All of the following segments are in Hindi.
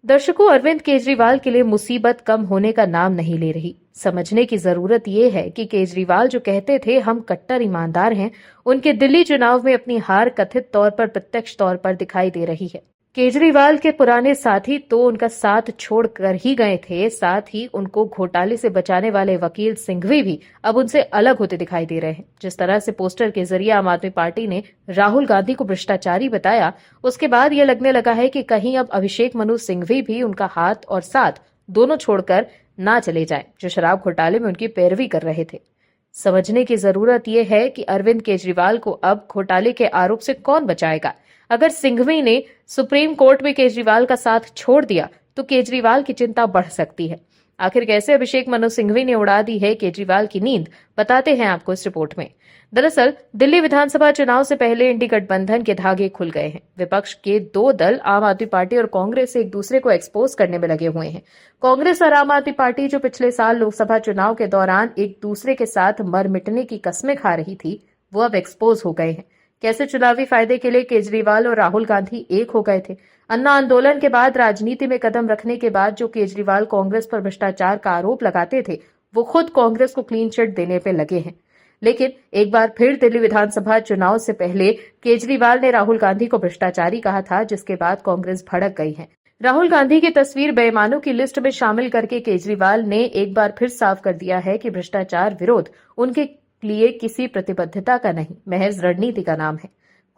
दर्शकों, अरविंद केजरीवाल के लिए मुसीबत कम होने का नाम नहीं ले रही। समझने की जरूरत ये है कि केजरीवाल जो कहते थे हम कट्टर ईमानदार हैं, उनके दिल्ली चुनाव में अपनी हार कथित तौर पर प्रत्यक्ष तौर पर दिखाई दे रही है। केजरीवाल के पुराने साथी तो उनका साथ छोड़ कर ही गए थे, साथ ही उनको घोटाले से बचाने वाले वकील सिंघवी भी अब उनसे अलग होते दिखाई दे रहे हैं। जिस तरह से पोस्टर के जरिए आम आदमी पार्टी ने राहुल गांधी को भ्रष्टाचारी बताया, उसके बाद यह लगने लगा है कि कहीं अब अभिषेक मनु सिंघवी भी उनका हाथ और साथ दोनों छोड़कर ना चले जाएं, जो शराब घोटाले में उनकी पैरवी कर रहे थे। समझने की जरूरत यह है कि अरविंद केजरीवाल को अब घोटाले के आरोप से कौन बचाएगा। अगर सिंघवी ने सुप्रीम कोर्ट में केजरीवाल का साथ छोड़ दिया तो केजरीवाल की चिंता बढ़ सकती है। आखिर कैसे अभिषेक मनु सिंघवी ने उड़ा दी है केजरीवाल की नींद, बताते हैं आपको इस रिपोर्ट में। दरअसल दिल्ली विधानसभा चुनाव से पहले इंडी गठबंधन के धागे खुल गए हैं। विपक्ष के दो दल आम आदमी पार्टी और कांग्रेस एक दूसरे को एक्सपोज करने में लगे हुए हैं। कांग्रेस और आम आदमी पार्टी जो पिछले साल लोकसभा चुनाव के दौरान एक दूसरे के साथ मर मिटने की कस्में खा रही थी, वो अब एक्सपोज हो गए हैं। कैसे चुनावी फायदे के लिए केजरीवाल और राहुल गांधी एक हो गए थे। अन्ना आंदोलन के बाद राजनीति में कदम रखने के बाद जो केजरीवाल कांग्रेस पर भ्रष्टाचार का आरोप लगाते थे, वो खुद कांग्रेस को क्लीन चिट देने पे लगे हैं। लेकिन एक बार फिर दिल्ली विधानसभा चुनाव से पहले केजरीवाल ने राहुल गांधी को भ्रष्टाचारी कहा था, जिसके बाद कांग्रेस भड़क गई है। राहुल गांधी की तस्वीर बेईमानों की लिस्ट में शामिल करके केजरीवाल ने एक बार फिर साफ कर दिया है कि भ्रष्टाचार विरोध उनके लिए किसी प्रतिबद्धता का नहीं, महज रणनीति का नाम है।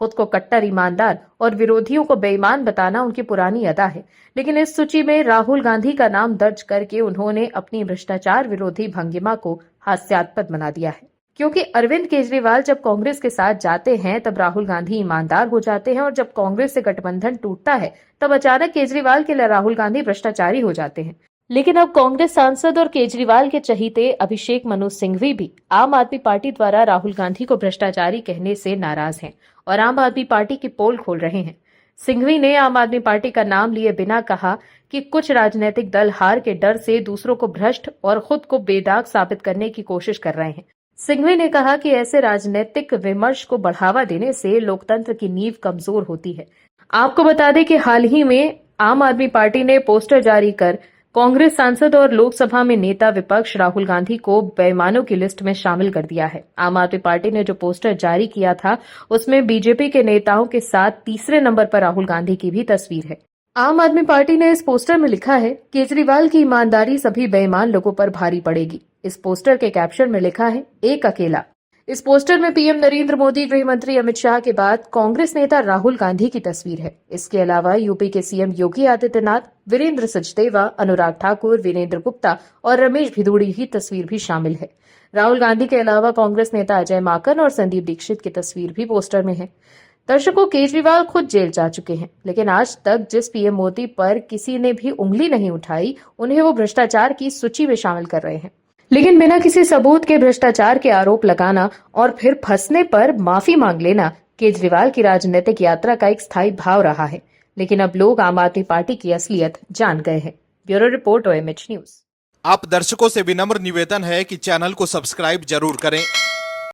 खुद को कट्टर ईमानदार और विरोधियों को बेईमान बताना उनकी पुरानी अदा है। लेकिन इस सूची में राहुल गांधी का नाम दर्ज करके उन्होंने अपनी भ्रष्टाचार विरोधी भंगिमा को हास्यास्पद बना दिया है। क्योंकि अरविंद केजरीवाल जब कांग्रेस के साथ जाते हैं तब राहुल गांधी ईमानदार हो जाते हैं, और जब कांग्रेस से गठबंधन टूटता है तब अचानक केजरीवाल के लिए राहुल गांधी भ्रष्टाचारी हो जाते हैं। लेकिन अब कांग्रेस सांसद और केजरीवाल के चहीते अभिषेक मनु सिंघवी भी आम आदमी पार्टी द्वारा राहुल गांधी को भ्रष्टाचारी कहने से नाराज हैं और आम आदमी पार्टी की पोल खोल रहे हैं। सिंघवी ने आम आदमी पार्टी का नाम लिए बिना कहा कि कुछ राजनीतिक दल हार के डर से दूसरों को भ्रष्ट और खुद को बेदाग साबित करने की कोशिश कर रहे हैं। सिंघवी ने कहा कि ऐसे राजनीतिक विमर्श को बढ़ावा देने से लोकतंत्र की नींव कमजोर होती है। आपको बता दें कि हाल ही में आम आदमी पार्टी ने पोस्टर जारी कर कांग्रेस सांसद और लोकसभा में नेता विपक्ष राहुल गांधी को बेईमानों की लिस्ट में शामिल कर दिया है। आम आदमी पार्टी ने जो पोस्टर जारी किया था उसमें बीजेपी के नेताओं के साथ तीसरे नंबर पर राहुल गांधी की भी तस्वीर है। आम आदमी पार्टी ने इस पोस्टर में लिखा है, केजरीवाल की ईमानदारी सभी बेईमान लोगों पर भारी पड़ेगी। इस पोस्टर के कैप्शन में लिखा है, एक अकेला। इस पोस्टर में पीएम नरेंद्र मोदी, गृह मंत्री अमित शाह के बाद कांग्रेस नेता राहुल गांधी की तस्वीर है। इसके अलावा यूपी के सीएम योगी आदित्यनाथ, वीरेंद्र सचदेवा, अनुराग ठाकुर, वीरेंद्र गुप्ता और रमेश भिदोड़ी की तस्वीर भी शामिल है। राहुल गांधी के अलावा कांग्रेस नेता अजय माकन और संदीप दीक्षित की तस्वीर भी पोस्टर में है। दर्शकों, केजरीवाल खुद जेल जा चुके हैं, लेकिन आज तक जिस पीएम मोदी पर किसी ने भी उंगली नहीं उठाई, उन्हें वो भ्रष्टाचार की सूची में शामिल कर रहे हैं। लेकिन बिना किसी सबूत के भ्रष्टाचार के आरोप लगाना और फिर फंसने पर माफी मांग लेना केजरीवाल की राजनीतिक यात्रा का एक स्थायी भाव रहा है। लेकिन अब लोग आम आदमी पार्टी की असलियत जान गए हैं। Bureau report, OMH news. आप दर्शकों से विनम्र निवेदन है कि चैनल को सब्सक्राइब जरूर करें